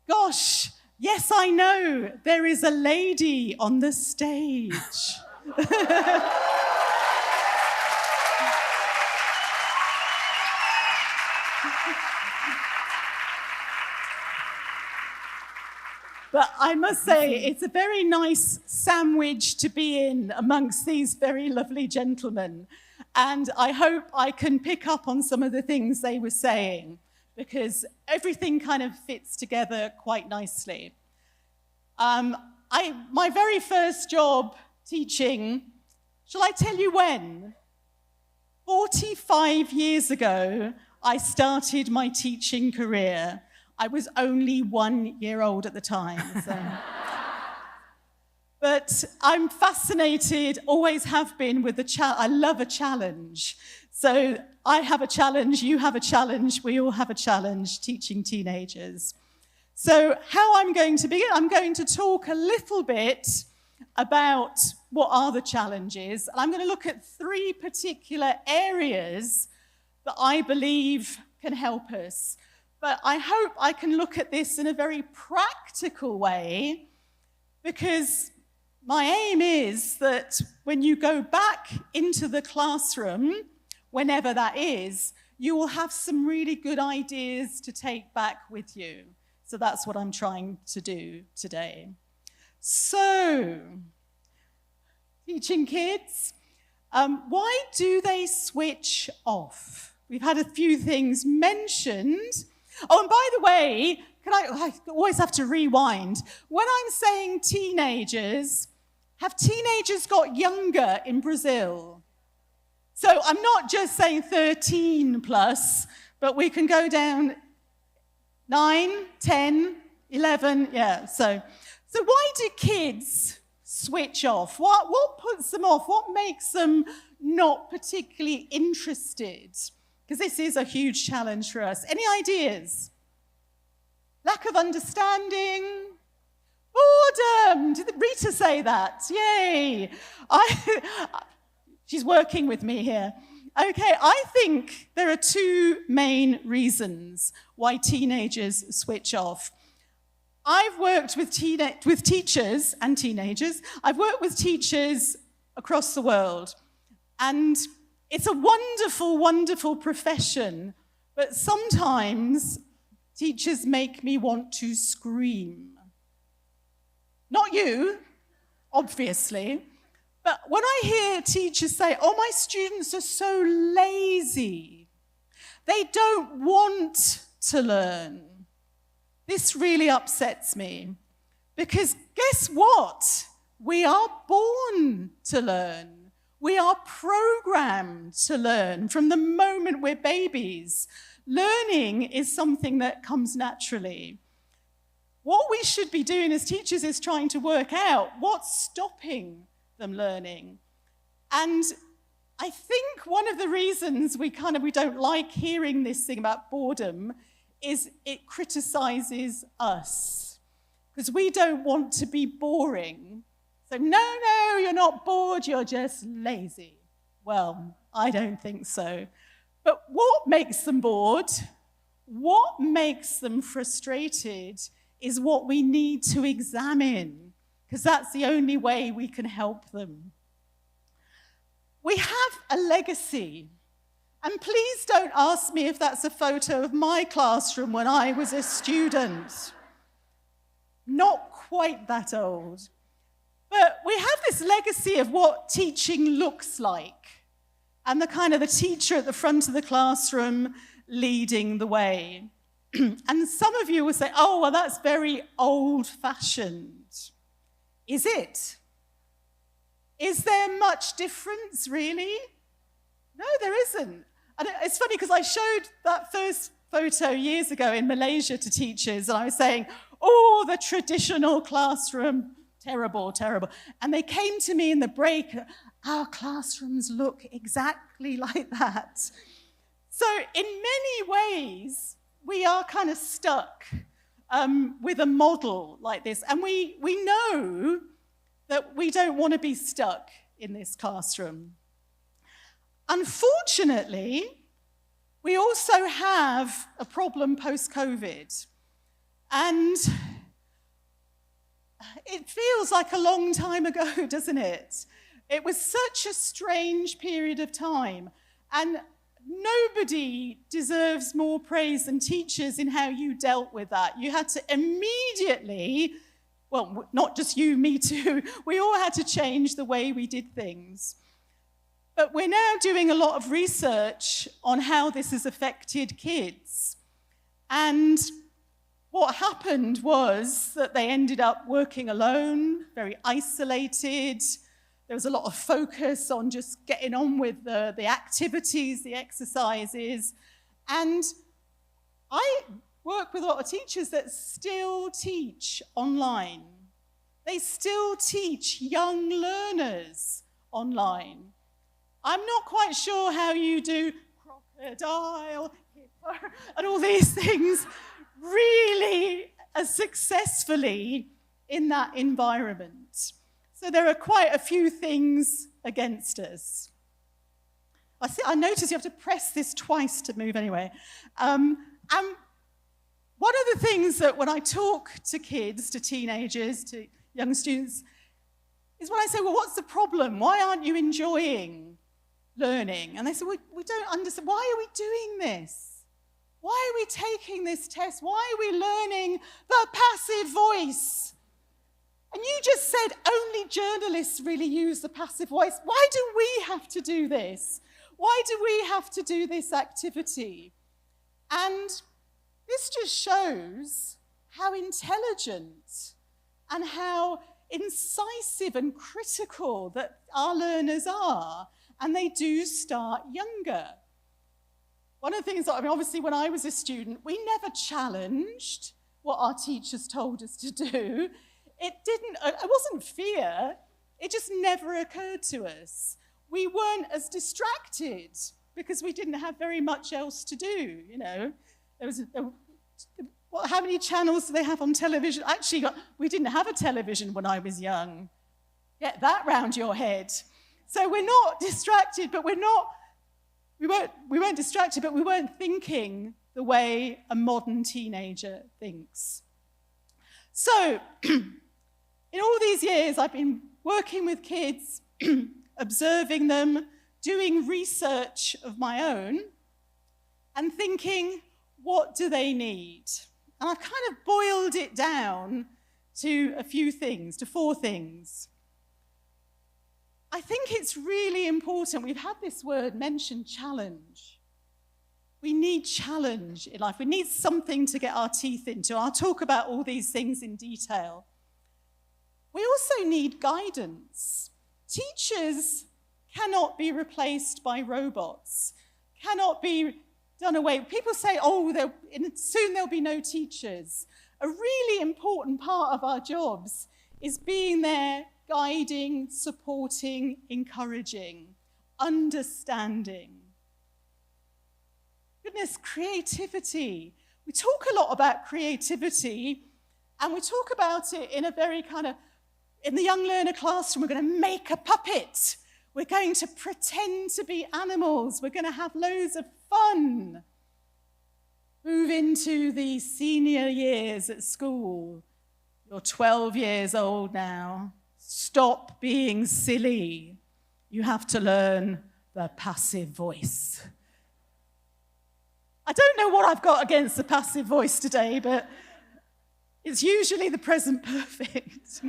Gosh, yes, I know. There is a lady on the stage. But I must say, it's a very nice sandwich to be in amongst these very lovely gentlemen. And I hope I can pick up on some of the things they were saying, because everything kind of fits together quite nicely. My very first job teaching, shall I tell you when? 45 years ago, I started my teaching career. I was only 1 year old at the time. So. But I'm fascinated, always have been, with I love a challenge. So I have a challenge, you have a challenge, we all have a challenge teaching teenagers. So how I'm going to begin, I'm going to talk a little bit about what are the challenges. And I'm going to look at 3 particular areas that I believe can help us. But I hope I can look at this in a very practical way, because my aim is that when you go back into the classroom, whenever that is, you will have some really good ideas to take back with you. So that's what I'm trying to do today. So, teaching kids, why do they switch off? We've had a few things mentioned. Oh, and by the way, I always have to rewind. When I'm saying teenagers, have teenagers got younger in Brazil? So I'm not just saying 13 plus, but we can go down 9, 10, 11, yeah. So why do kids switch off? What puts them off? What makes them not particularly interested? Because this is a huge challenge for us. Any ideas? Lack of understanding? Boredom! Did Rita say that? Yay! She's working with me here. Okay, I think there are 2 main reasons why teenagers switch off. I've worked with teachers and teenagers. I've worked with teachers across the world. And it's a wonderful, wonderful profession, but sometimes teachers make me want to scream. Not you, obviously, but when I hear teachers say, oh, my students are so lazy, they don't want to learn, this really upsets me, because guess what? We are born to learn. We are programmed to learn from the moment we're babies. Learning is something that comes naturally. What we should be doing as teachers is trying to work out what's stopping them learning. And I think one of the reasons we don't like hearing this thing about boredom is it criticizes us, because we don't want to be boring. So, no, you're not bored, you're just lazy. Well, I don't think so. But what makes them bored, what makes them frustrated, is what we need to examine, because that's the only way we can help them. We have a legacy. And please don't ask me if that's a photo of my classroom when I was a student. Not quite that old. But we have this legacy of what teaching looks like, and the teacher at the front of the classroom leading the way. And some of you will say, oh, well, that's very old-fashioned. Is it? Is there much difference, really? No, there isn't. And it's funny, because I showed that first photo years ago in Malaysia to teachers, and I was saying, oh, the traditional classroom, terrible, terrible. And they came to me in the break, our classrooms look exactly like that. So in many ways, we are kind of stuck with a model like this. And we know that we don't want to be stuck in this classroom. Unfortunately, we also have a problem post-COVID. And it feels like a long time ago, doesn't it? It was such a strange period of time. And nobody deserves more praise than teachers in how you dealt with that. You had to immediately, well, not just you, me too, we all had to change the way we did things. But we're now doing a lot of research on how this has affected kids. And what happened was that they ended up working alone, very isolated. There was a lot of focus on just getting on with the activities, the exercises. And I work with a lot of teachers that still teach online. They still teach young learners online. I'm not quite sure how you do crocodile, hippo, and all these things really as successfully in that environment. So there are quite a few things against us. I notice you have to press this twice to move anyway. And one of the things that when I talk to kids, to teenagers, to young students, is when I say, well, what's the problem? Why aren't you enjoying learning? And they say, we don't understand. Why are we doing this? Why are we taking this test? Why are we learning the passive voice? And you just said only journalists really use the passive voice. Why do we have to do this? Why do we have to do this activity? And this just shows how intelligent and how incisive and critical that our learners are, and they do start younger. One of the things that, obviously when I was a student, we never challenged what our teachers told us to do. It wasn't fear, it just never occurred to us. We weren't as distracted because we didn't have very much else to do, you know. How many channels do they have on television? Actually, we didn't have a television when I was young. Get that round your head. So we're not distracted, but we weren't distracted, but we weren't thinking the way a modern teenager thinks. So, in all these years, I've been working with kids, observing them, doing research of my own, and thinking, what do they need? And I've kind of boiled it down to a few things, to 4 things. I think it's really important. We've had this word mentioned, challenge. We need challenge in life. We need something to get our teeth into. I'll talk about all these things in detail. We also need guidance. Teachers cannot be replaced by robots, cannot be done away. People say, oh, soon there'll be no teachers. A really important part of our jobs is being there, guiding, supporting, encouraging, understanding. Goodness, creativity. We talk a lot about creativity, and we talk about it in a very kind of, in the young learner classroom, we're going to make a puppet. We're going to pretend to be animals. We're going to have loads of fun. Move into the senior years at school. You're 12 years old now. Stop being silly. You have to learn the passive voice. I don't know what I've got against the passive voice today, but it's usually the present perfect.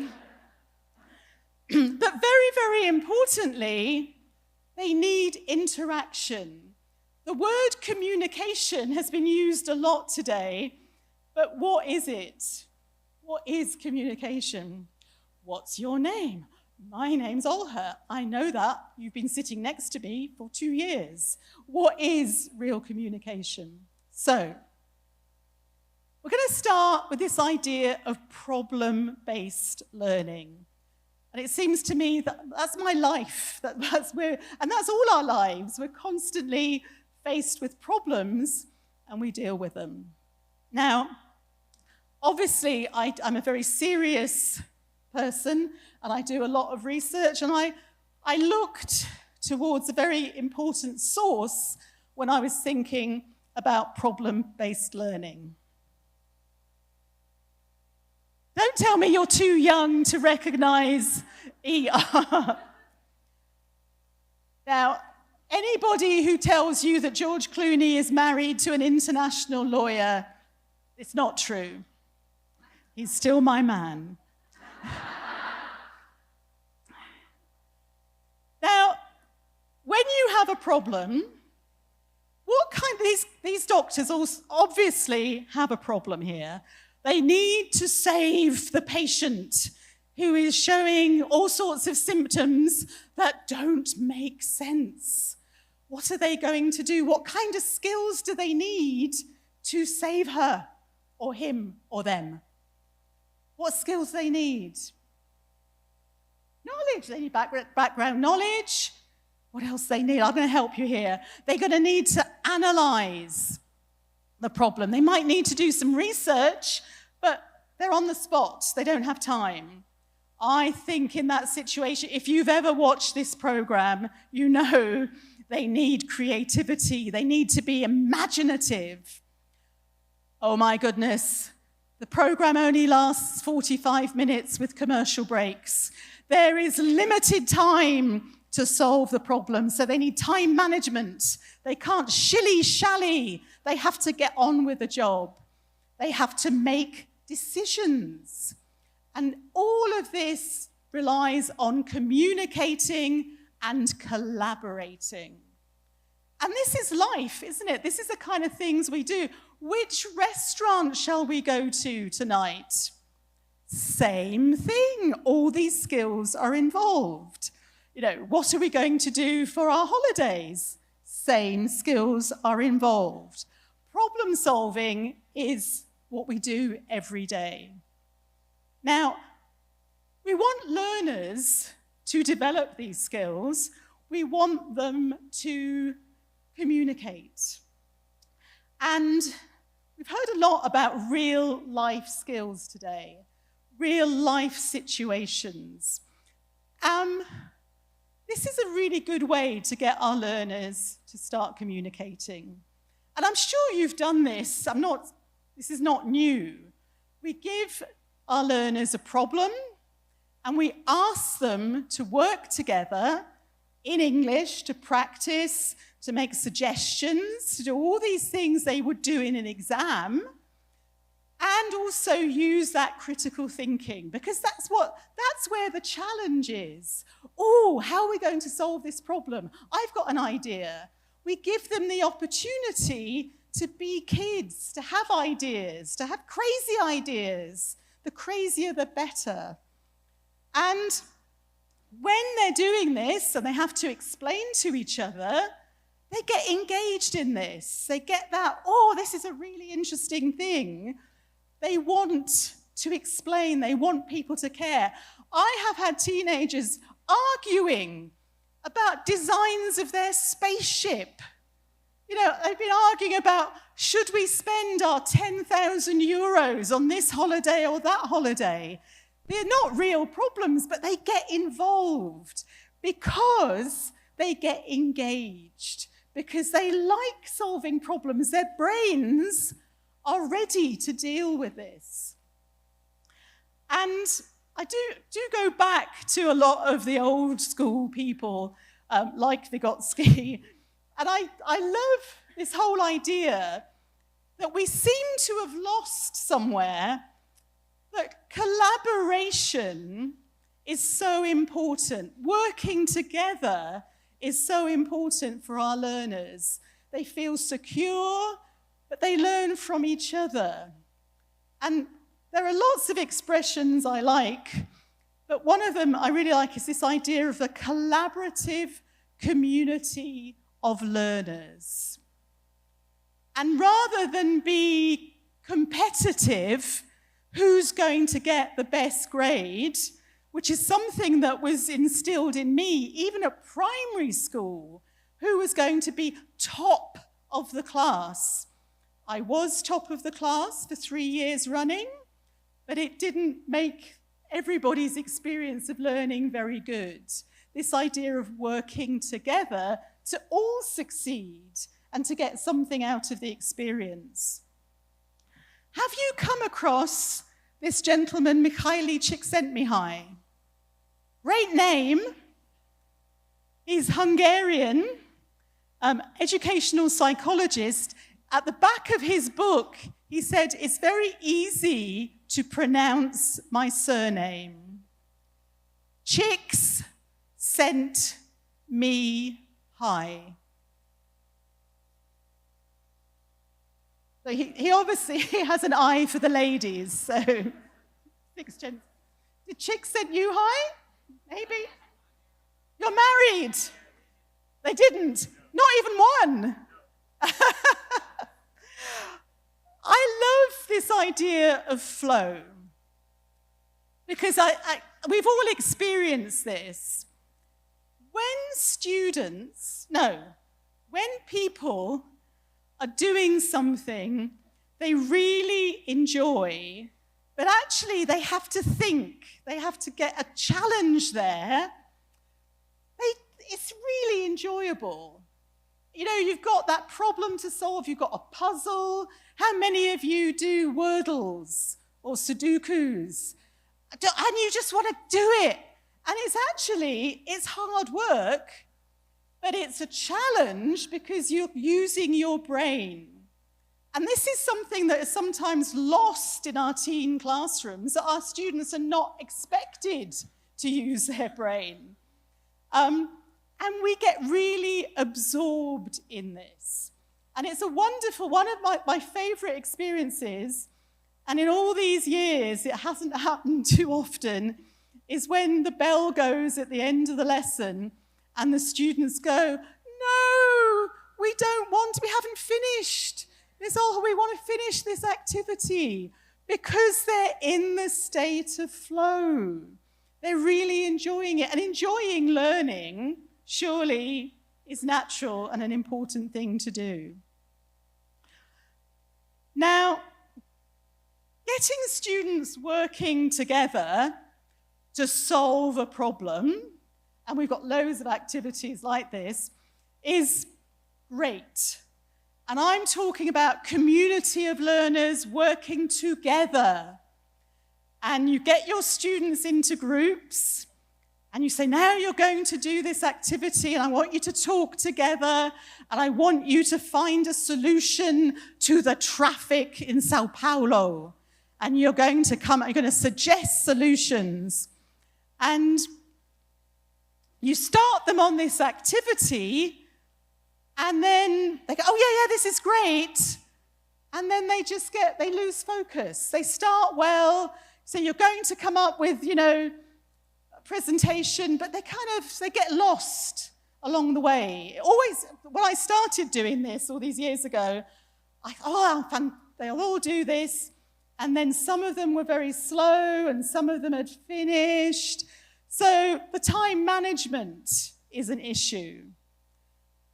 But very, very importantly, they need interaction. The word communication has been used a lot today, but what is it? What is communication? What's your name? My name's Olha. I know that. You've been sitting next to me for 2 years. What is real communication? So, we're going to start with this idea of problem-based learning. And it seems to me that that's my life, and that's all our lives. We're constantly faced with problems, and we deal with them. Now, obviously, I'm a very serious person, and I do a lot of research, and I looked towards a very important source when I was thinking about problem-based learning. tell me you're too young to recognize ER. Now, anybody who tells you that George Clooney is married to an international lawyer, it's not true. He's still my man. Now, when you have a problem, these doctors obviously have a problem here. They need to save the patient who is showing all sorts of symptoms that don't make sense. What are they going to do? What kind of skills do they need to save her or him or them? What skills do they need? Knowledge. They need background knowledge. What else do they need? I'm going to help you here. They're going to need to analyze the problem. They might need to do some research, but they're on the spot. They don't have time. I think in that situation, if you've ever watched this program, you know they need creativity. They need to be imaginative. Oh my goodness. The program only lasts 45 minutes with commercial breaks. There is limited time to solve the problem, so they need time management. They can't shilly-shally. They have to get on with the job. They have to make decisions. And all of this relies on communicating and collaborating. And this is life, isn't it? This is the kind of things we do. Which restaurant shall we go to tonight? Same thing. All these skills are involved. What are we going to do for our holidays? Same skills are involved. Problem solving is what we do every day. Now, we want learners to develop these skills. We want them to communicate. And we've heard a lot about real life skills today, real life situations. This is a really good way to get our learners to start communicating. And I'm sure you've done this. This is not new. We give our learners a problem, and we ask them to work together in English, to practice, to make suggestions, to do all these things they would do in an exam, and also use that critical thinking, because that's where the challenge is. Oh, how are we going to solve this problem? I've got an idea. We give them the opportunity to be kids, to have ideas, to have crazy ideas. The crazier, the better. And when they're doing this, and they have to explain to each other, they get engaged in this. They get that, oh, this is a really interesting thing. They want to explain. They want people to care. I have had teenagers arguing about designs of their spaceship. They've been arguing about, should we spend our 10,000 euros on this holiday or that holiday? They're not real problems, but they get involved because they get engaged, because they like solving problems. Their brains are ready to deal with this. And I do go back to a lot of the old school people, like Vygotsky, and I love this whole idea that we seem to have lost somewhere, that collaboration is so important. Working together is so important for our learners. They feel secure, but they learn from each other. And there are lots of expressions I like, but one of them I really like is this idea of the collaborative community of learners. And rather than be competitive, who's going to get the best grade, which is something that was instilled in me even at primary school, who was going to be top of the class. I was top of the class for 3 years running, but it didn't make everybody's experience of learning very good. This idea of working together to all succeed and to get something out of the experience. Have you come across this gentleman, Mikhaili Csikszentmihalyi. Great name. He's Hungarian, educational psychologist. At the back of his book, he said, it's very easy to pronounce my surname. Chicks sent me high. So he obviously has an eye for the ladies. So, did Chicks send you high? Maybe. You're married. They didn't. Not even one. I love this idea of flow because we've all experienced this. When people are doing something they really enjoy, but actually they have to think, they have to get a challenge there, it's really enjoyable. You know, you've got that problem to solve, you've got a puzzle. How many of you do Wordles or Sudokus? And you just want to do it. And it's hard work, but it's a challenge because you're using your brain. And this is something that is sometimes lost in our teen classrooms, that our students are not expected to use their brain. And we get really absorbed in this. And it's a wonderful, one of my favorite experiences, and in all these years, it hasn't happened too often, is when the bell goes at the end of the lesson and the students go, no, we haven't finished. We want to finish this activity, because they're in the state of flow. They're really enjoying it, and enjoying learning surely is natural and an important thing to do. Now, getting students working together to solve a problem, and we've got loads of activities like this, is great. And I'm talking about community of learners working together. And you get your students into groups, and you say, now you're going to do this activity, and I want you to talk together, and I want you to find a solution to the traffic in Sao Paulo. And you're going to suggest solutions. And you start them on this activity, and then they go, oh, yeah, this is great. And then they lose focus. They start well, so you're going to come up with, a presentation, but they get lost along the way. Always, when I started doing this all these years ago, they'll all do this. And then some of them were very slow, and some of them had finished. So the time management is an issue.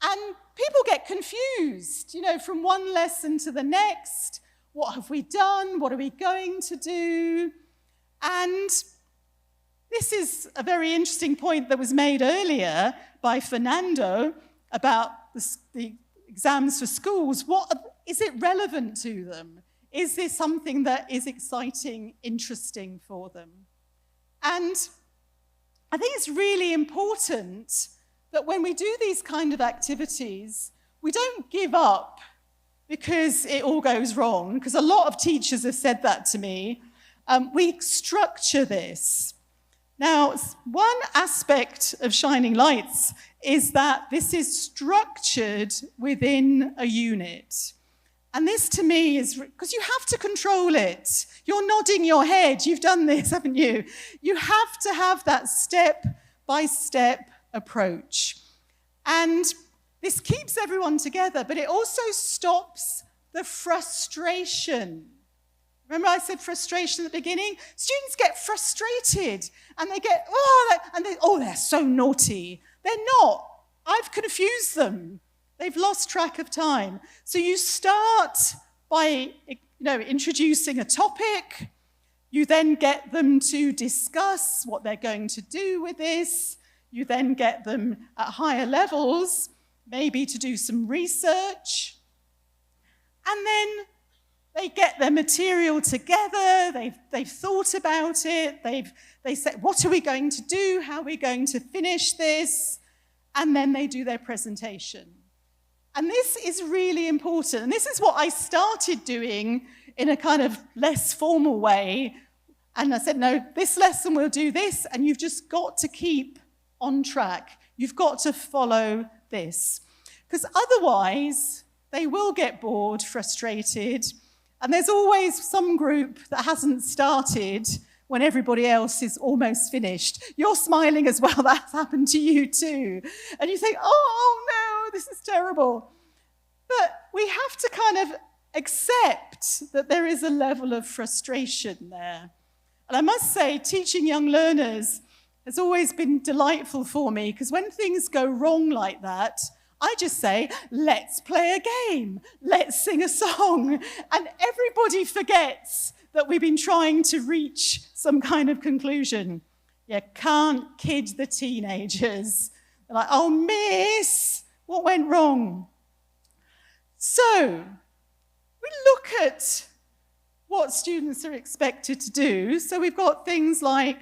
And people get confused, from one lesson to the next. What have we done? What are we going to do? And this is a very interesting point that was made earlier by Fernando about the exams for schools. Is it relevant to them? Is this something that is exciting, interesting for them? And I think it's really important that when we do these kind of activities, we don't give up because it all goes wrong, because a lot of teachers have said that to me. We structure this. Now, one aspect of Shining Lights is that this is structured within a unit. And this, to me, is because you have to control it. You're nodding your head. You've done this, haven't you? You have to have that step-by-step approach. And this keeps everyone together, but it also stops the frustration. Remember I said frustration at the beginning? Students get frustrated, and they get, they're so naughty. They're not. I've confused them. They've lost track of time. So you start by introducing a topic. You then get them to discuss what they're going to do with this. You then get them at higher levels, maybe to do some research. And then They get their material together, they've thought about it, they say, what are we going to do, how are we going to finish this, and then they do their presentation. And this is really important, and this is what I started doing in a kind of less formal way, and I said, no, this lesson we'll do this, and you've just got to keep on track. You've got to follow this, because otherwise they will get bored, frustrated, and there's always some group that hasn't started when everybody else is almost finished. You're smiling as well, that's happened to you too. And you think, oh no, this is terrible. But we have to kind of accept that there is a level of frustration there. And I must say, teaching young learners has always been delightful for me, because when things go wrong like that, I just say, let's play a game, let's sing a song, and everybody forgets that we've been trying to reach some kind of conclusion. You can't kid the teenagers. They're like, oh, miss, what went wrong? So, we look at what students are expected to do. So we've got things like,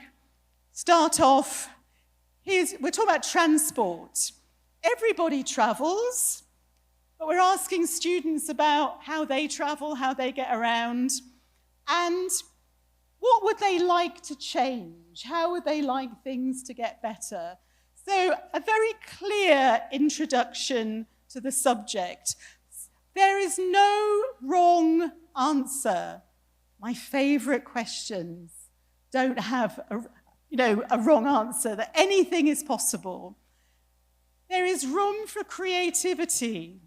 start off, we're talking about transport. Everybody travels, but we're asking students about how they travel, how they get around, and what would they like to change? How would they like things to get better? So a very clear introduction to the subject. There is no wrong answer. My favorite questions don't have a wrong answer, that anything is possible. There is room for creativity.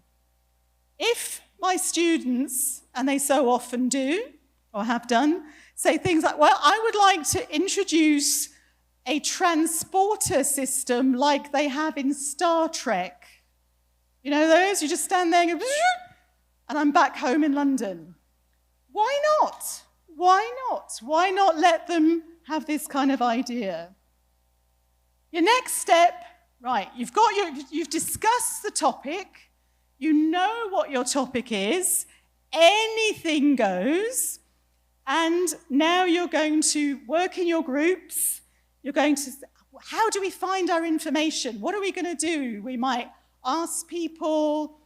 If my students, and they so often do, or have done, say things like, well, I would like to introduce a transporter system like they have in Star Trek. You know those? You just stand there and go, and I'm back home in London. Why not? Why not? Why not let them have this kind of idea? Your next step, right, you've discussed the topic, you know what your topic is, anything goes, and now you're going to work in your groups, you're going to, how do we find our information? What are we going to do? We might ask people,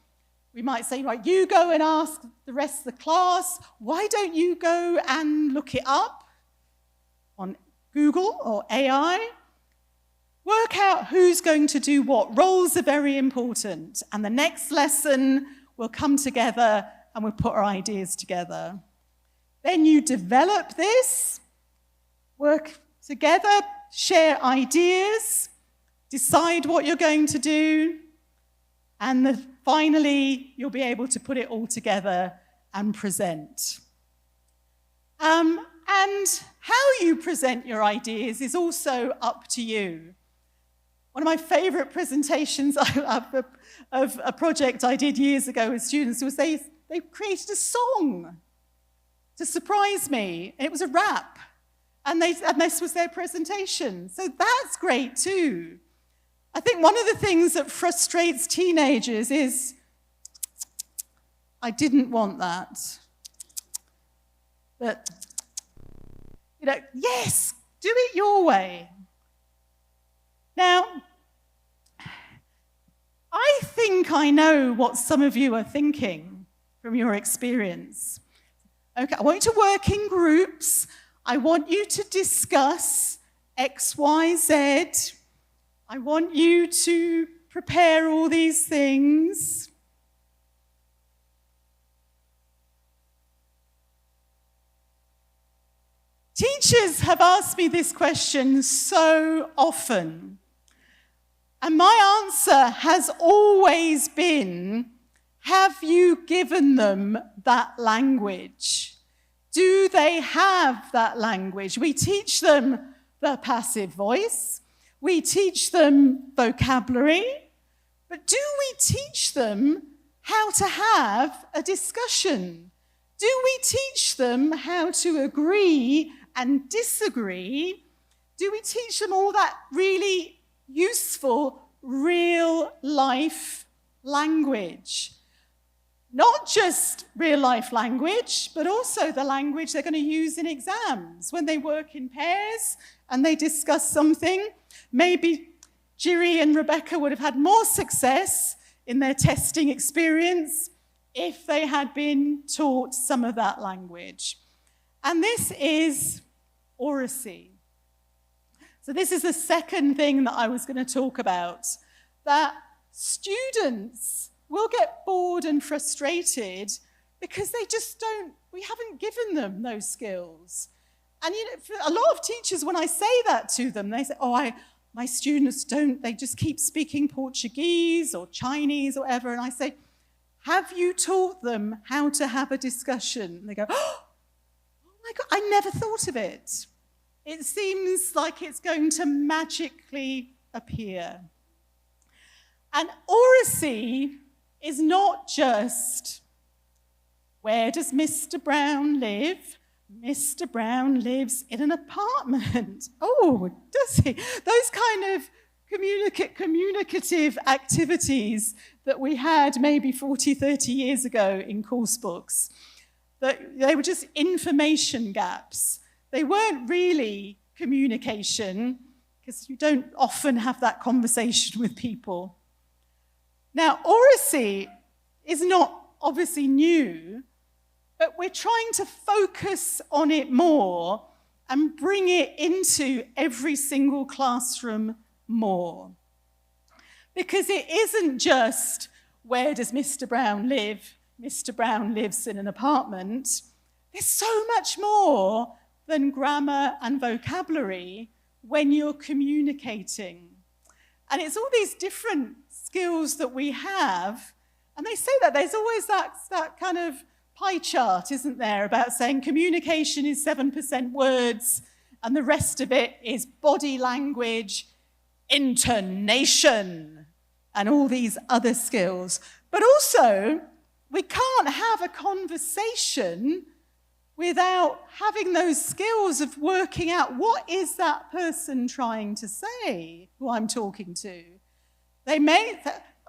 we might say, right, you go and ask the rest of the class, why don't you go and look it up on Google or AI? Work out who's going to do what. Roles are very important. And the next lesson, we'll come together and we'll put our ideas together. Then you develop this, work together, share ideas, decide what you're going to do, and finally, you'll be able to put it all together and present. And how you present your ideas is also up to you. One of my favorite presentations of a project I did years ago with students was they created a song to surprise me. It was a rap, and this was their presentation. So that's great too. I think one of the things that frustrates teenagers is, I didn't want that. But, yes, do it your way. Now, I think I know what some of you are thinking from your experience. Okay, I want you to work in groups. I want you to discuss X, Y, Z. I want you to prepare all these things. Teachers have asked me this question so often, and my answer has always been, have you given them that language? Do they have that language? We teach them the passive voice. We teach them vocabulary, but do we teach them how to have a discussion? Do we teach them how to agree and disagree? Do we teach them all that really useful, real life language? Not just real-life language, but also the language they're going to use in exams. When they work in pairs and they discuss something, maybe Jiri and Rebecca would have had more success in their testing experience if they had been taught some of that language. And this is oracy. So this is the second thing that I was going to talk about, that students will get bored and frustrated because they just we haven't given them those skills. And for a lot of teachers, when I say that to them, they say, my students they just keep speaking Portuguese or Chinese or whatever. And I say, have you taught them how to have a discussion? And they go, oh my God, I never thought of it. It seems like it's going to magically appear. And oracy is not just, where does Mr. Brown live? Mr. Brown lives in an apartment. Oh, does he? Those kind of communicative activities that we had maybe 40, 30 years ago in course books, that they were just information gaps. They weren't really communication, because you don't often have that conversation with people. Now, oracy is not obviously new, but we're trying to focus on it more and bring it into every single classroom more. Because it isn't just, where does Mr. Brown live? Mr. Brown lives in an apartment. There's so much more than grammar and vocabulary when you're communicating. And it's all these different skills that we have. And they say that there's always that kind of pie chart, isn't there, about saying communication is 7% words and the rest of it is body language, intonation, and all these other skills. But also, we can't have a conversation without having those skills of working out what is that person trying to say, who I'm talking to. They may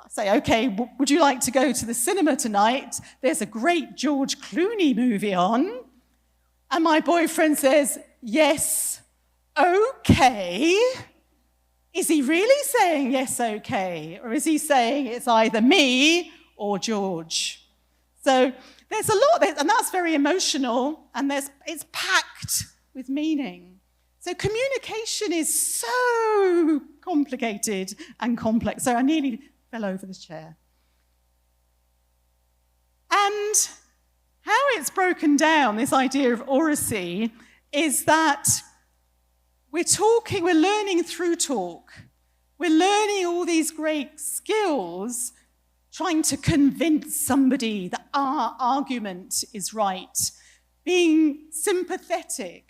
say, okay, would you like to go to the cinema tonight? There's a great George Clooney movie on. And my boyfriend says, yes, okay. Is he really saying yes, okay? Or is he saying it's either me or George? So there's a lot, and that's very emotional, and it's packed with meaning. So communication is so complicated and complex. So I nearly fell over the chair. And how it's broken down, this idea of oracy, is that we're learning through talk. We're learning all these great skills, trying to convince somebody that our argument is right, being sympathetic.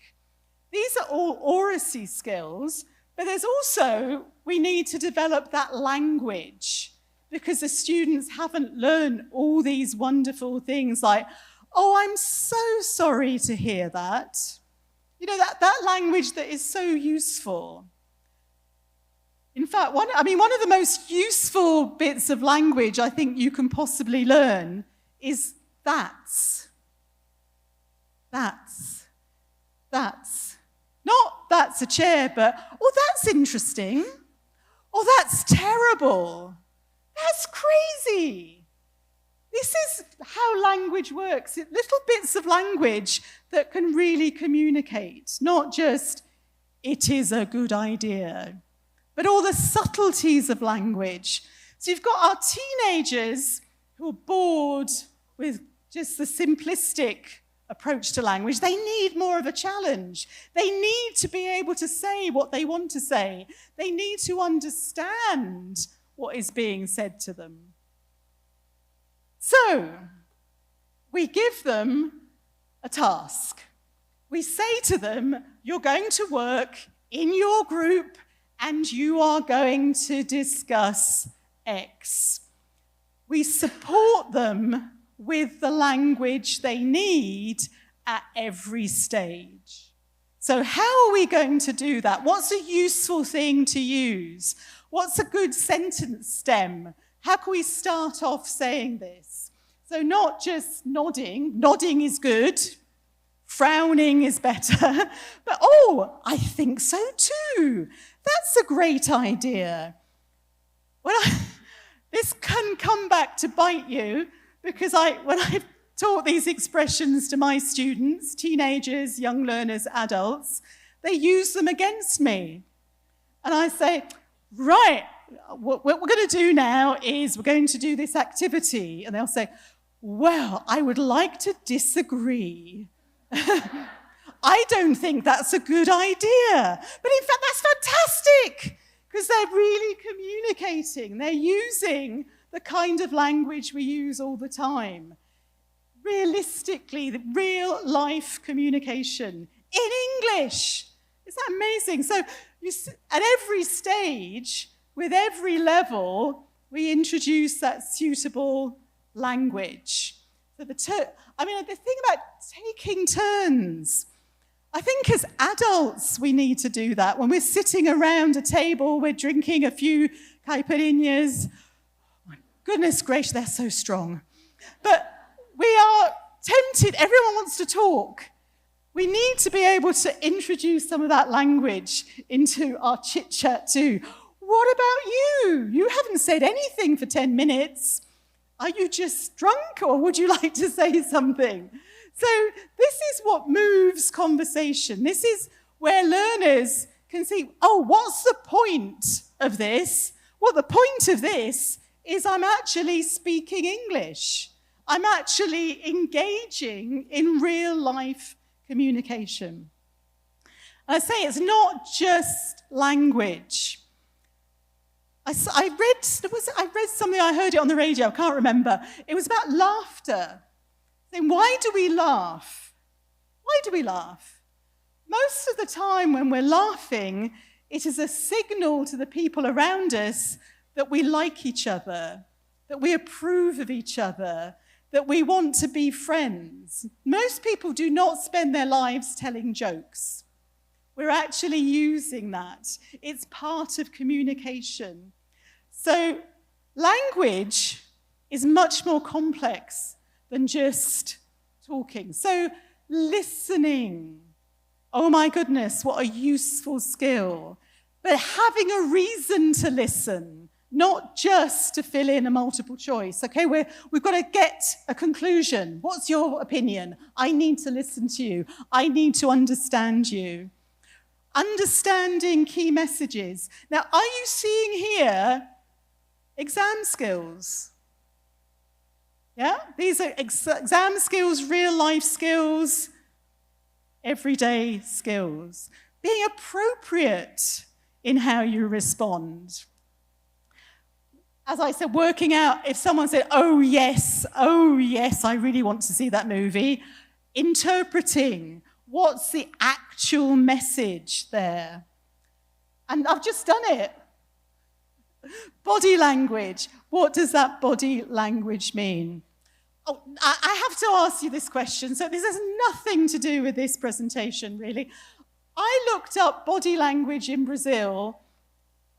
These are all oracy skills, but there's also, we need to develop that language, because the students haven't learned all these wonderful things like, oh, I'm so sorry to hear that. You know, that language that is so useful. In fact, one of the most useful bits of language I think you can possibly learn is that's. That's. Not that's a chair, but, oh, that's interesting. Oh, that's terrible. That's crazy. This is how language works. Little bits of language that can really communicate, not just, it is a good idea, but all the subtleties of language. So you've got our teenagers who are bored with just the simplistic approach to language. They need more of a challenge. They need to be able to say what they want to say. They need to understand what is being said to them. So, we give them a task. We say to them, you're going to work in your group and you are going to discuss X. We support them with the language they need at every stage. So how are we going to do that? What's a useful thing to use? What's a good sentence stem? How can we start off saying this? So not just nodding. Nodding is good. Frowning is better. But, oh, I think so too. That's a great idea. This can come back to bite you, because when I've taught these expressions to my students, teenagers, young learners, adults, they use them against me. And I say, right, what we're going to do now is we're going to do this activity. And they'll say, well, I would like to disagree. I don't think that's a good idea. But in fact, that's fantastic, because they're really communicating. They're using the kind of language we use all the time. Realistically, the real life communication in English. Isn't that amazing? So at every stage, with every level, we introduce that suitable language. So the thing about taking turns, I think as adults we need to do that. When we're sitting around a table, we're drinking a few caipirinhas. My goodness gracious, they're so strong. But we are tempted, everyone wants to talk. We need to be able to introduce some of that language into our chit-chat too. What about you? You haven't said anything for 10 minutes. Are you just drunk, or would you like to say something? So this is what moves conversation. This is where learners can see, oh, what's the point of this? Well, the point of this is I'm actually speaking English. I'm actually engaging in real-life communication. And I say it's not just language. I read something, I heard it on the radio, I can't remember. It was about laughter. Saying, why do we laugh? Why do we laugh? Most of the time when we're laughing, it is a signal to the people around us that we like each other, that we approve of each other, that we want to be friends. Most people do not spend their lives telling jokes. We're actually using that. It's part of communication. So language is much more complex than just talking. So listening, oh my goodness, what a useful skill. But having a reason to listen, not just to fill in a multiple choice. Okay, we've got to get a conclusion. What's your opinion? I need to listen to you. I need to understand you. Understanding key messages. Now, are you seeing here exam skills? Yeah, these are exam skills, real life skills, everyday skills. Being appropriate in how you respond. As I said, working out, if someone said, oh yes, I really want to see that movie. Interpreting, what's the actual message there? And I've just done it. Body language, what does that body language mean? Oh, I have to ask you this question, so this has nothing to do with this presentation, really. I looked up body language in Brazil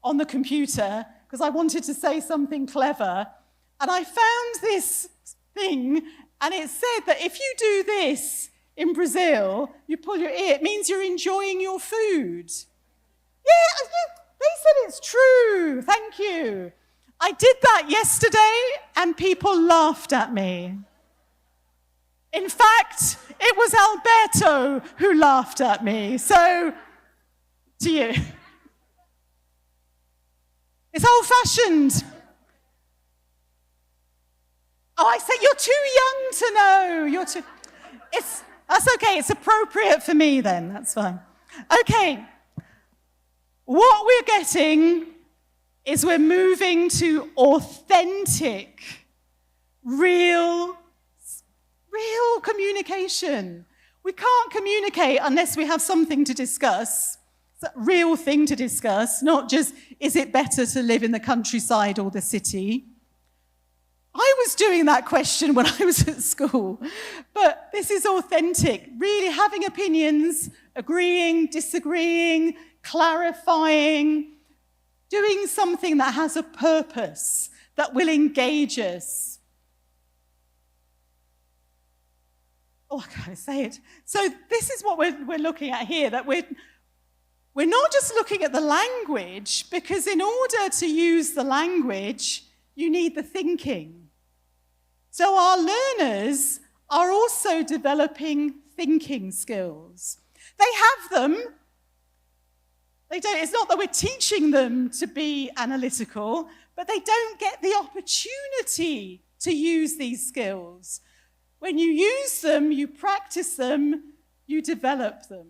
on the computer because I wanted to say something clever, and I found this thing, and it said that if you do this in Brazil, you pull your ear, it means you're enjoying your food. Yeah, they said it's true, thank you. I did that yesterday, and people laughed at me. In fact, it was Alberto who laughed at me, so to you. It's old-fashioned. Oh, I said you're too young to know. That's okay, it's appropriate for me then, that's fine. Okay, what we're getting is we're moving to authentic, real communication. We can't communicate unless we have something to discuss. It's a real thing to discuss, not just, is it better to live in the countryside or the city? I was doing that question when I was at school, but this is authentic, really having opinions, agreeing, disagreeing, clarifying, doing something that has a purpose, that will engage us. oh, I can't say it. So this is what we're looking at here, that we're not just looking at the language, because in order to use the language, you need the thinking. So our learners are also developing thinking skills. They have them. It's not that we're teaching them to be analytical, but they don't get the opportunity to use these skills. When you use them, you practice them, you develop them.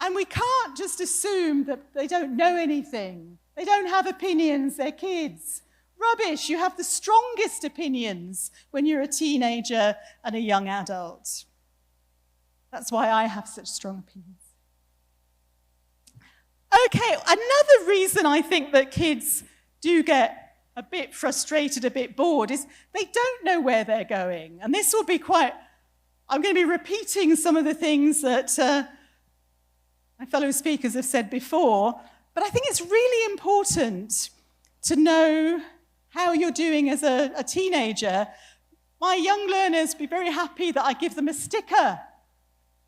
And we can't just assume that they don't know anything. They don't have opinions, they're kids. Rubbish, you have the strongest opinions when you're a teenager and a young adult. That's why I have such strong opinions. Okay, another reason I think that kids do get a bit frustrated, a bit bored, is they don't know where they're going. And this will be I'm going to be repeating some of the things that my fellow speakers have said before, but I think it's really important to know how you're doing as a teenager. My young learners be very happy that I give them a sticker.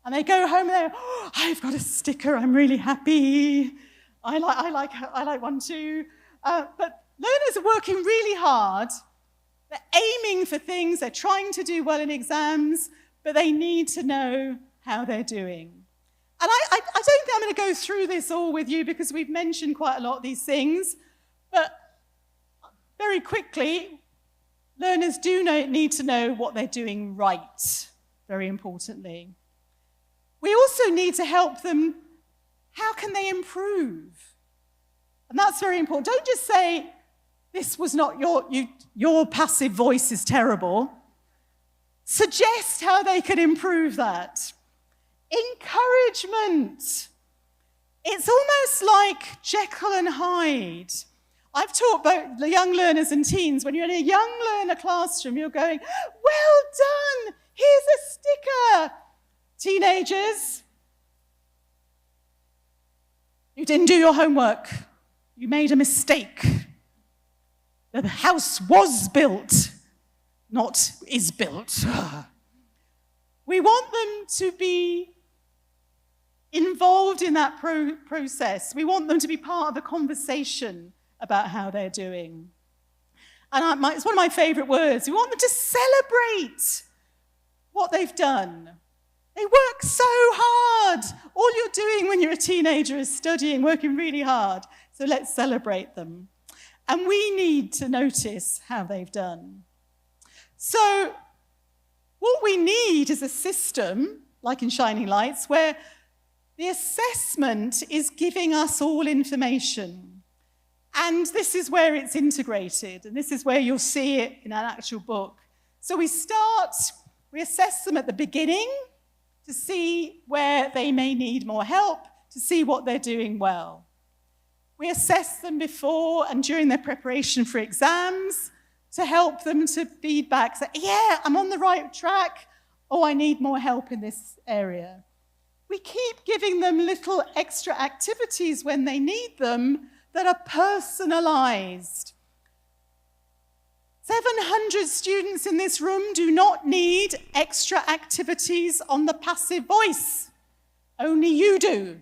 And they go home and they're, oh, I've got a sticker, I'm really happy. I like one too. But learners are working really hard. They're aiming for things, they're trying to do well in exams, but they need to know how they're doing. And I don't think I'm going to go through this all with you because we've mentioned quite a lot of these things, but very quickly, learners do need to know what they're doing right, very importantly. We also need to help them, how can they improve? And that's very important. Don't just say, this was not your passive voice is terrible. Suggest how they can improve that. Encouragement. It's almost like Jekyll and Hyde. I've taught both the young learners and teens. When you're in a young learner classroom, you're going, well done, here's a sticker. Teenagers, you didn't do your homework. You made a mistake. The house was built, not is built. We want them to be involved in that process. We want them to be part of a conversation about how they're doing. And it's one of my favorite words. We want them to celebrate what they've done. They work so hard. All you're doing when you're a teenager is studying, working really hard. So let's celebrate them. And we need to notice how they've done. So what we need is a system, like in Shining Lights, where the assessment is giving us all information. And this is where it's integrated. And this is where you'll see it in an actual book. So we assess them at the beginning, to see where they may need more help, to see what they're doing well. We assess them before and during their preparation for exams to help them to feedback, say, yeah, I'm on the right track, or I need more help in this area. We keep giving them little extra activities when they need them that are personalized. 700 students in this room do not need extra activities on the passive voice. Only you do.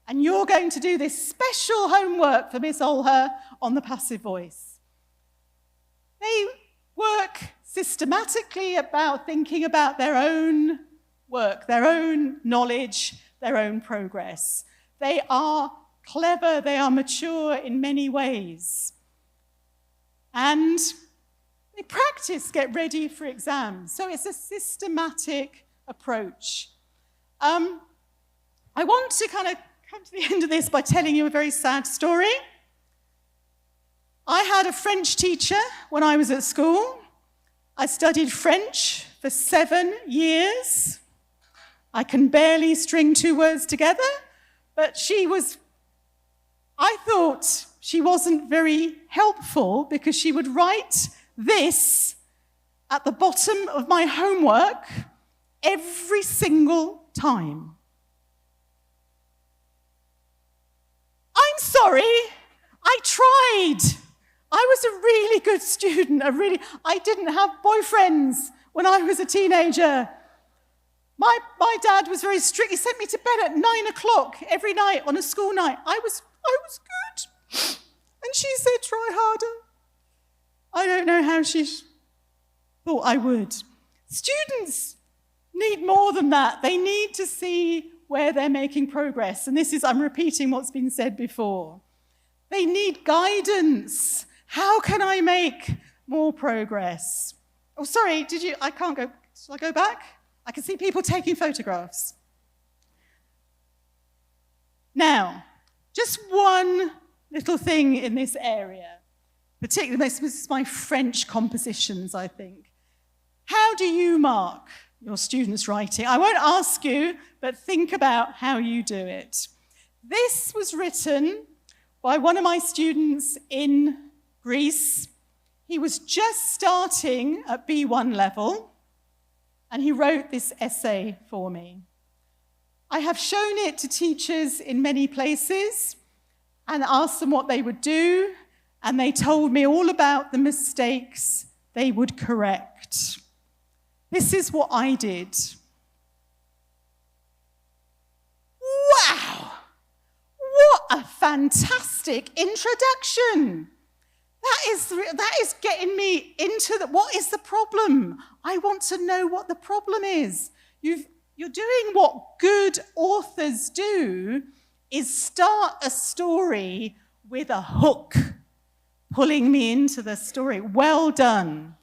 And you're going to do this special homework for Miss Olha on the passive voice. They work systematically about thinking about their own work, their own knowledge, their own progress. They are clever, they are mature in many ways. And they practice, get ready for exams. So it's a systematic approach. I want to kind of come to the end of this by telling you a very sad story. I had a French teacher when I was at school. I studied French for 7 years. I can barely string 2 words together, but I thought she wasn't very helpful because she would write this at the bottom of my homework every single time. I'm sorry, I tried. I was a really good student. I didn't have boyfriends when I was a teenager. My dad was very strict. He sent me to bed at 9 o'clock every night on a school night. I was good. And she said, try harder. I don't know how she thought I would. Students need more than that. They need to see where they're making progress. And I'm repeating what's been said before. They need guidance. How can I make more progress? Oh, sorry, I can't go. Shall I go back? I can see people taking photographs. Now, just one little thing in this area, particularly, this is my French compositions, I think. How do you mark your students' writing? I won't ask you, but think about how you do it. This was written by one of my students in Greece. He was just starting at B1 level, and he wrote this essay for me. I have shown it to teachers in many places and asked them what they would do, and they told me all about the mistakes they would correct. This is what I did. Wow! What a fantastic introduction! That is getting me into what is the problem? I want to know what the problem is. You're doing what good authors do, is start a story with a hook, pulling me into the story. Well done.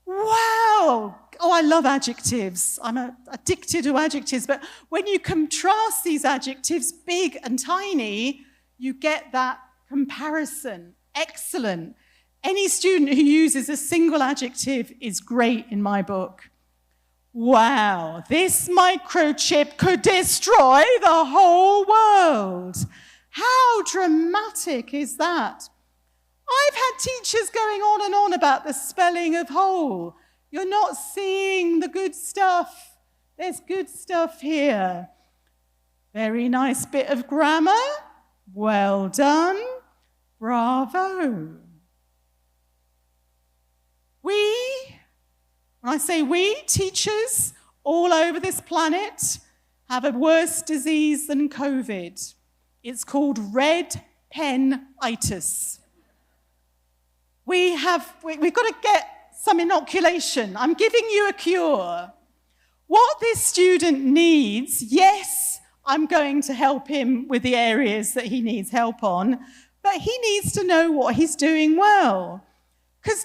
Wow. Oh, I love adjectives. I'm addicted to adjectives. But when you contrast these adjectives, big and tiny, you get that comparison. Excellent. Any student who uses a single adjective is great in my book. Wow, this microchip could destroy the whole world. How dramatic is that? I've had teachers going on and on about the spelling of whole. You're not seeing the good stuff. There's good stuff here. Very nice bit of grammar. Well done. Bravo. When I say we, teachers all over this planet have a worse disease than COVID. It's called red pen-itis. We've got to get some inoculation. I'm giving you a cure. What this student needs, yes, I'm going to help him with the areas that he needs help on, but he needs to know what he's doing well. Because,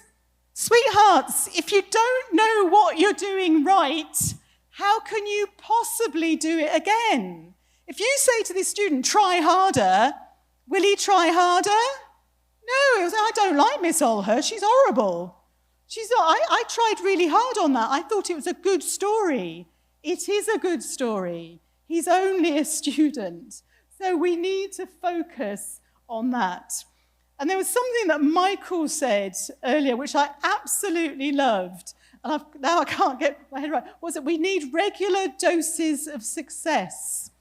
sweethearts, if you don't know what you're doing right, how can you possibly do it again? If you say to this student, try harder, will he try harder? No, he'll say, I don't like Miss Olha, she's horrible. I tried really hard on that. I thought it was a good story. It is a good story. He's only a student. So we need to focus on that. And there was something that Michael said earlier, which I absolutely loved. And now I can't get my head right. Was it we need regular doses of success?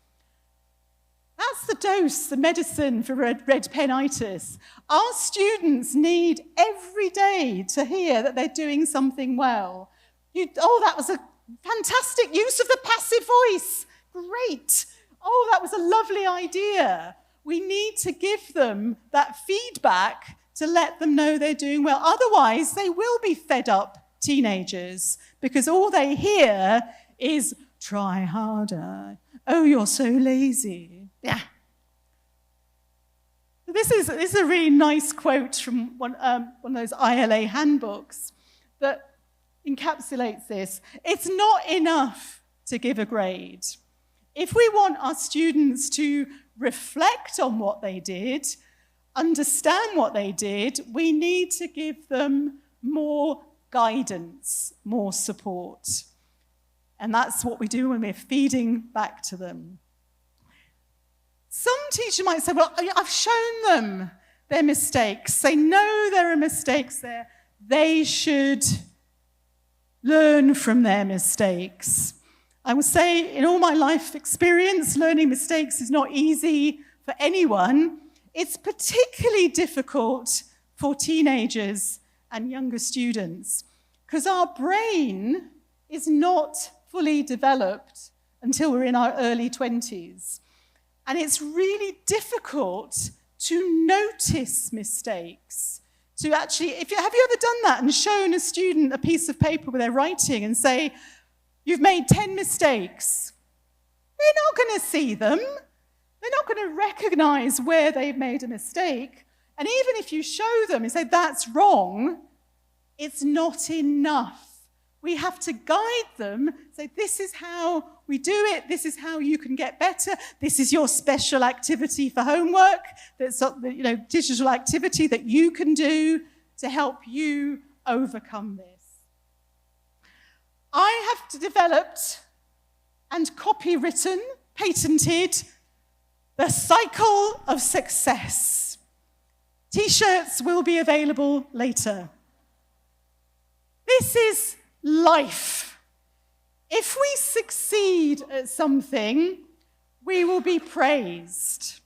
That's the dose, the medicine for red pen-itis. Our students need every day to hear that they're doing something well. That was a fantastic use of the passive voice. Great. Oh, that was a lovely idea. We need to give them that feedback to let them know they're doing well. Otherwise, they will be fed up teenagers because all they hear is, try harder. Oh, you're so lazy. Yeah. This is a really nice quote from one of those ILA handbooks that encapsulates this. It's not enough to give a grade. If we want our students to reflect on what they did, understand what they did, we need to give them more guidance, more support. And that's what we do when we're feeding back to them. Some teacher might say, well, I've shown them their mistakes. They know there are mistakes there. They should learn from their mistakes. I would say in all my life experience, learning mistakes is not easy for anyone. It's particularly difficult for teenagers and younger students because our brain is not fully developed until we're in our early 20s. And it's really difficult to notice mistakes. To actually, have you ever done that and shown a student a piece of paper where they're writing and say, you've made 10 mistakes? They're not going to see them. They're not going to recognize where they've made a mistake. And even if you show them and say, that's wrong, it's not enough. We have to guide them, say, this is how we do it, this is how you can get better, this is your special activity for homework, that's digital activity that you can do to help you overcome this. I have developed and copywritten, patented, the cycle of success. T-shirts will be available later. This is life. If we succeed at something, we will be praised.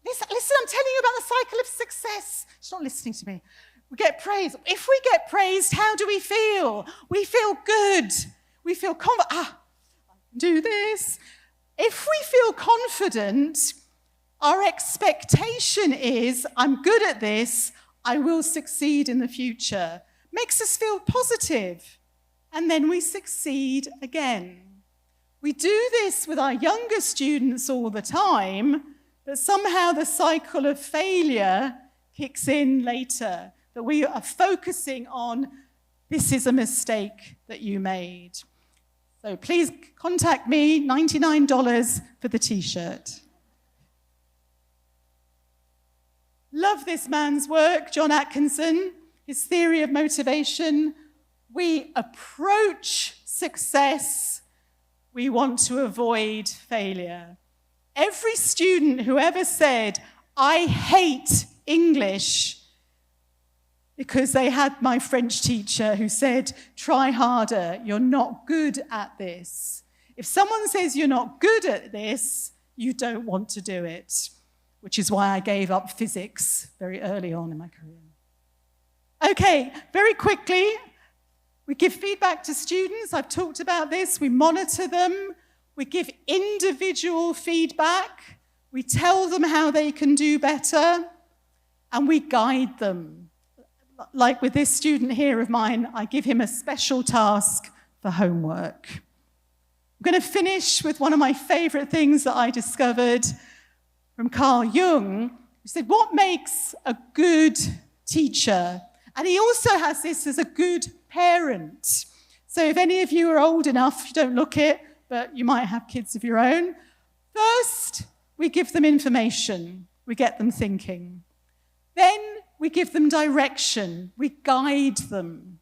Listen, I'm telling you about the cycle of success. She's not listening to me. We get praised. If we get praised, how do we feel? We feel good. We feel confident. I can do this. If we feel confident, our expectation is, I'm good at this, I will succeed in the future. Makes us feel positive. And then we succeed again. We do this with our younger students all the time, but somehow the cycle of failure kicks in later, that we are focusing on, this is a mistake that you made. So please contact me, $99 for the T-shirt. Love this man's work, John Atkinson, his theory of motivation. We approach success, we want to avoid failure. Every student who ever said, I hate English, because they had my French teacher who said, try harder, you're not good at this. If someone says you're not good at this, you don't want to do it, which is why I gave up physics very early on in my career. Okay, very quickly, we give feedback to students. I've talked about this. We monitor them. We give individual feedback. We tell them how they can do better. And we guide them. Like with this student here of mine, I give him a special task for homework. I'm going to finish with one of my favorite things that I discovered from Carl Jung, who said, what makes a good teacher? And he also has this as a good parent. So if any of you are old enough, you don't look it, but you might have kids of your own. First, we give them information. We get them thinking. Then we give them direction. We guide them.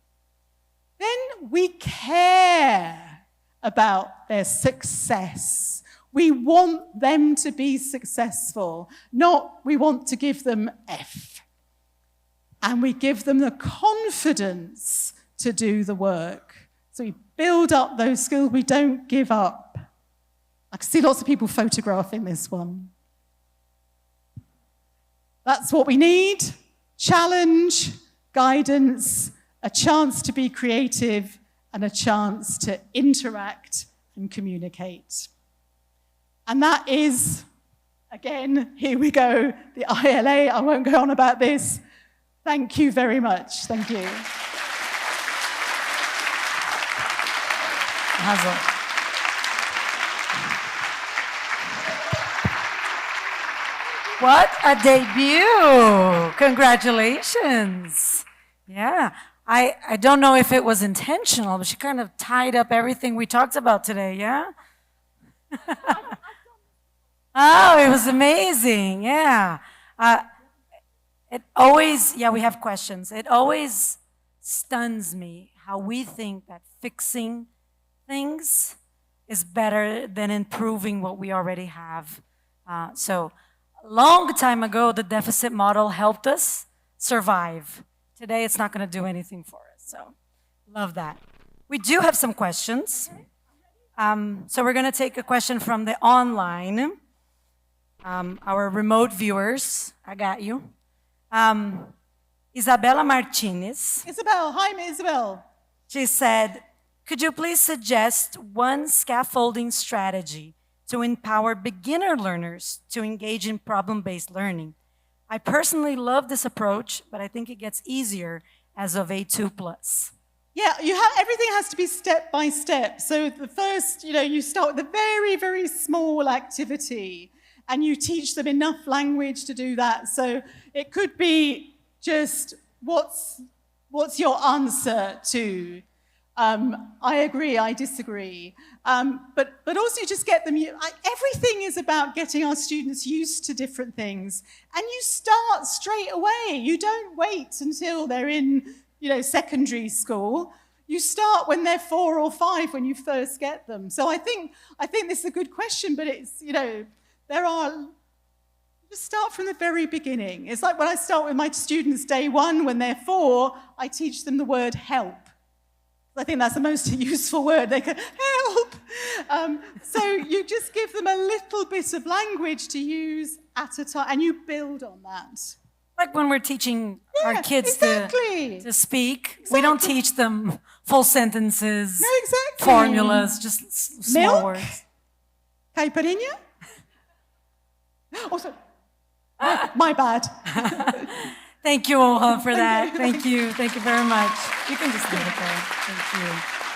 Then we care about their success. We want them to be successful, not we want to give them F. And we give them the confidence to do the work. So we build up those skills. We don't give up. I can see lots of people photographing this one. That's what we need. Challenge, guidance, a chance to be creative, and a chance to interact and communicate. And that is, again, here we go, the ILA. I won't go on about this. Thank you very much. Thank you. What a debut! Congratulations. Yeah. I don't know if it was intentional, but she kind of tied up everything we talked about today, yeah? Oh, it was amazing. Yeah. We have questions. It always stuns me how we think that fixing things is better than improving what we already have. So a long time ago, the deficit model helped us survive. Today, it's not going to do anything for us. So love that. We do have some questions. So we're going to take a question from the online, our remote viewers. I got you. Isabella Martinez. Isabel, hi, Isabel. She said, Could you please suggest one scaffolding strategy to empower beginner learners to engage in problem-based learning? I personally love this approach, but I think it gets easier as of A2+. Yeah, everything has to be step by step. So the first, you start with a very, very small activity, and you teach them enough language to do that. So it could be just, what's your answer to? I agree, I disagree. But also you just get them, everything is about getting our students used to different things. And you start straight away. You don't wait until they're in, secondary school. You start when they're 4 or 5 when you first get them. So I think this is a good question, but it's, just start from the very beginning. It's like when I start with my students day 1, when they're 4, I teach them the word help. I think that's the most useful word. They can help. So you just give them a little bit of language to use at a time, and you build on that. Like when we're teaching our kids to speak, Exactly. we don't teach them full sentences, No, exactly. formulas, just small Milk? words. Caipirinha? Also, my bad. Thank you, Olha, for that. Thank you. Thank you very much. You can just leave it there. Thank you.